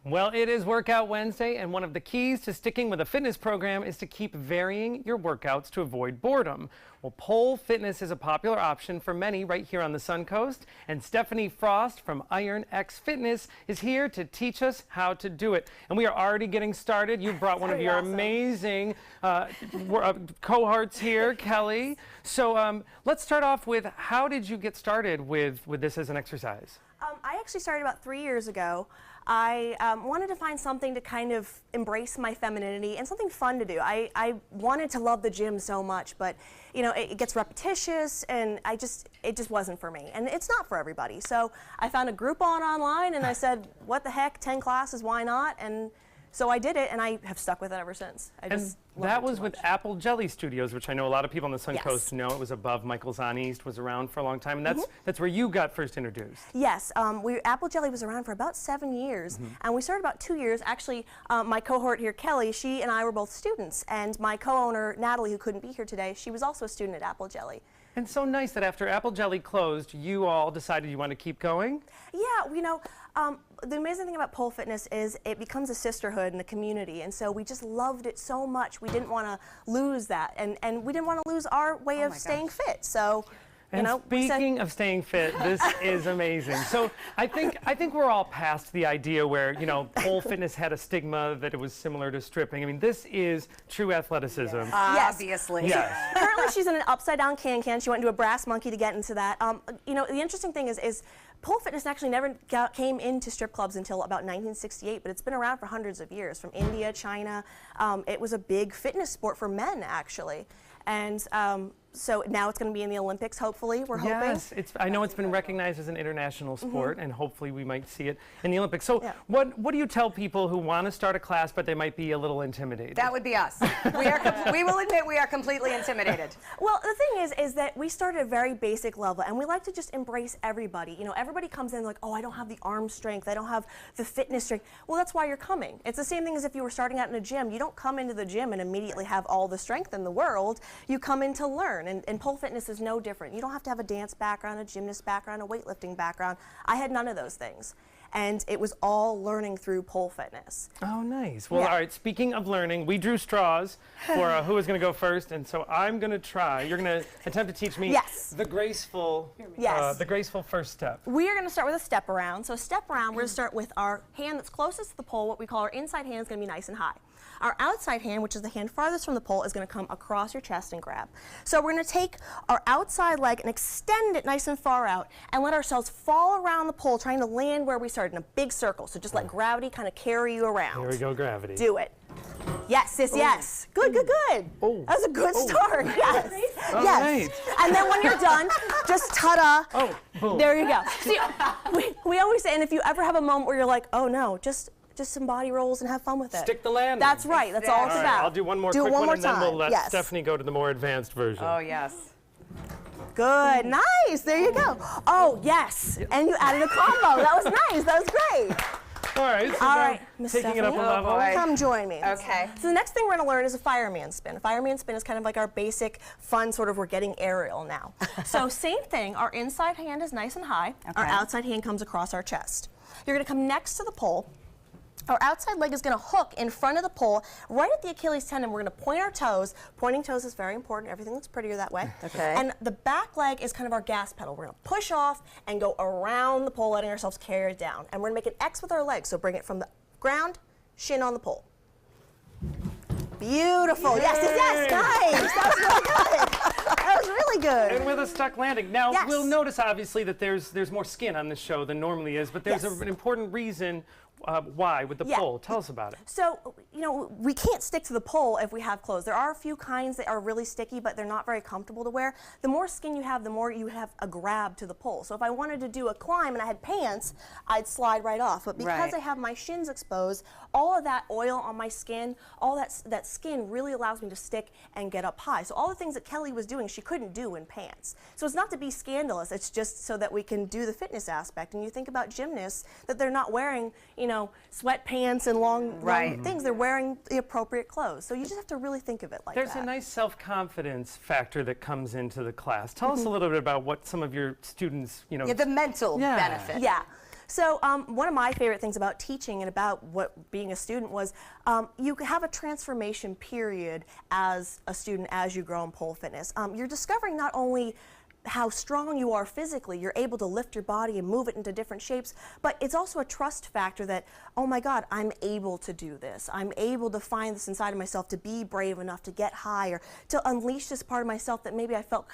Well, it is Workout Wednesday, and one of the keys to sticking with a fitness program is to keep varying your workouts to avoid boredom. Well, pole fitness is a popular option for many right here on the Suncoast, and Stephanie Frost from Iron X Fitness is here to teach us how to do it. And we are already getting started. You brought one of your amazing cohorts here, Kelly. So let's start off with, how did you get started with this as an exercise? I actually started about 3 years ago. I wanted to find something to kind of embrace my femininity and something fun to do. I wanted to love the gym so much, but you know, it gets repetitious, and it just wasn't for me, and it's not for everybody. So I found a Groupon online, and I said, what the heck, 10 classes, why not? And so I did it, and I have stuck with it ever since. And that was with Apple Jelly Studios, which I know a lot of people on the Suncoast know. It was above Michael's on East, was around for a long time, and that's where you got first introduced. Yes, Apple Jelly was around for about 7 years, and we started about 2 years. Actually, my cohort here, Kelly, she and I were both students, and my co-owner, Natalie, who couldn't be here today, she was also a student at Apple Jelly. And so nice that after Apple Jelly closed, you all decided you want to keep going? Yeah, you know, the amazing thing about pole fitness is it becomes a sisterhood and a community, and so we just loved it so much. We didn't want to lose that, and we didn't want to lose our way of staying fit. So, and you know, speaking of staying fit, this is amazing. So I think we're all past the idea where, you know, pole fitness had a stigma that it was similar to stripping. I mean, this is true athleticism. Yes. Obviously. Yes. Currently, she's in an upside-down can-can. She went into a brass monkey to get into that. You know, the interesting thing is pole fitness actually never came into strip clubs until about 1968, but it's been around for hundreds of years, from India, China. It was a big fitness sport for men, actually. And so now it's going to be in the Olympics, hopefully, we're hoping. Yes, I know it's been recognized as an international sport, and hopefully we might see it in the Olympics. So what do you tell people who want to start a class, but they might be a little intimidated? That would be us. We will admit we are completely intimidated. Well, the thing is that we start at a very basic level, and we like to just embrace everybody. You know, everybody comes in like, oh, I don't have the arm strength, I don't have the fitness strength. Well, that's why you're coming. It's the same thing as if you were starting out in a gym. You don't come into the gym and immediately have all the strength in the world. You come in to learn, and pole fitness is no different. You don't have to have a dance background, a gymnast background, a weightlifting background. I had none of those things. And it was all learning through pole fitness. Oh, nice. Well, all right, speaking of learning, we drew straws for who was going to go first, and so I'm going to try. You're going to attempt to teach me the graceful first step. We are going to start with a step around. So step around, we're going to start with our hand that's closest to the pole. What we call our inside hand is going to be nice and high. Our outside hand, which is the hand farthest from the pole, is going to come across your chest and grab. So we're going to take our outside leg and extend it nice and far out and let ourselves fall around the pole, trying to land where we started in a big circle. So just let gravity kind of carry you around. Here we go, gravity. Do it. Yes, sis, yes. Good, good, good. Oh. That was a good start. Yes. Oh, yes. Nice. And then when you're done, just ta-da. Oh, boom. There you go. See, we always say, and if you ever have a moment where you're like, oh no, just some body rolls and have fun with it. Stick the landing. That's right. That's all it's right, about. I'll do one more quick one, and then we'll let Stephanie go to the more advanced version. Oh, yes. Good. Nice. There you go. Oh, yes. And you added a combo. That was nice. That was great. All right. So all right, Miss taking it up a Stephanie, level. come join me. Okay. So the next thing we're going to learn is a fireman spin. A fireman spin is kind of like our basic fun sort of, we're getting aerial now. So same thing. Our inside hand is nice and high. Our outside hand comes across our chest. You're going to come next to the pole. Our outside leg is going to hook in front of the pole, right at the Achilles tendon. We're going to point our toes. Pointing toes is very important. Everything looks prettier that way. Okay. And the back leg is kind of our gas pedal. We're going to push off and go around the pole, letting ourselves carry it down. And we're going to make an X with our legs. So bring it from the ground, shin on the pole. Beautiful. Yay. Yes, yes, nice. That was really good. That was really good. And with a stuck landing. Now, we'll notice, obviously, that there's more skin on the show than normally is, but there's an important reason why with the pole. Tell us about it. So, you know, we can't stick to the pole if we have clothes. There are a few kinds that are really sticky, but they're not very comfortable to wear. The more skin you have, the more you have a grab to the pole. So if I wanted to do a climb and I had pants, I'd slide right off. But because I have my shins exposed, all of that oil on my skin, all that skin really allows me to stick and get up high. So all the things that Kelly was doing, she couldn't do in pants. So it's not to be scandalous, it's just so that we can do the fitness aspect. And you think about gymnasts, that they're not wearing, you know, sweatpants and long things. They're wearing the appropriate clothes. So you just have to really think of it like that. There's a nice self-confidence factor that comes into the class. Tell us a little bit about what some of your students, you know. The mental benefit. Yeah. So one of my favorite things about teaching and about being a student was you have a transformation period as a student as you grow in pole fitness. You're discovering not only how strong you are physically, you're able to lift your body and move it into different shapes, but it's also a trust factor that, oh my God, I'm able to do this. I'm able to find this inside of myself, to be brave enough to get higher, to unleash this part of myself that maybe I felt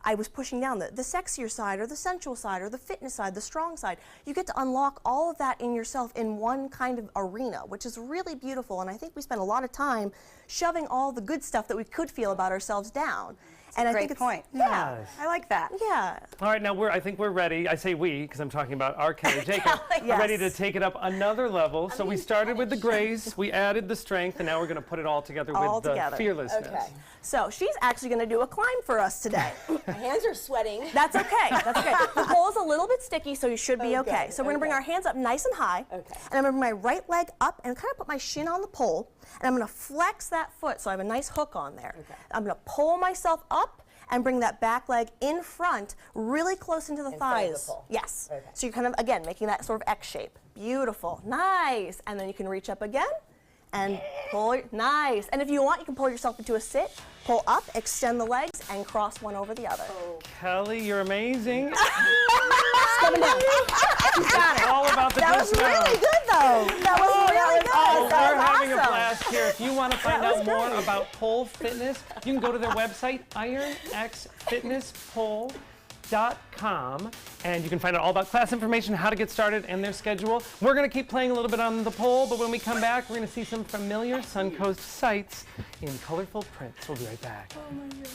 I was pushing down, the sexier side or the sensual side or the fitness side, the strong side. You get to unlock all of that in yourself in one kind of arena, which is really beautiful. And I think we spend a lot of time shoving all the good stuff that we could feel about ourselves down. And I think Great point. Yeah. Yes. I like that. Yeah. All right, now I think we're ready. I say we because I'm talking about our Kelly Jacob. Yes. Ready to take it up another level. So we started with the grace, we added the strength, and now we're going to put it all together with the fearlessness. Okay. So she's actually going to do a climb for us today. My hands are sweating. That's okay. That's okay. The pole is a little bit sticky, so you should be okay. good. So we're going to bring Okay. our hands up nice and high. Okay. And I'm going to bring my right leg up and kind of put my shin on the pole. And I'm going to flex that foot so I have a nice hook on there. Okay. I'm going to pull myself up and bring that back leg in front, really close into the In front of the thighs. pole. Yes. Okay. So you're kind of, again, making that sort of X shape. Beautiful. Nice. And then you can reach up again and pull. Nice. And if you want, you can pull yourself into a sit, pull up, extend the legs, and cross one over the other. Kelly, you're amazing. Coming down. All about the That good was smell. really good, though. That was really good. Well, That we're was having a awesome. blast here. If you want to find That out was more great. about pole fitness, you can go to their website, ironxfitnesspole.com, and you can find out all about class information, how to get started, and their schedule. We're going to keep playing a little bit on the pole, but when we come back, we're going to see some familiar Suncoast sights in colorful prints. We'll be right back. Oh my God.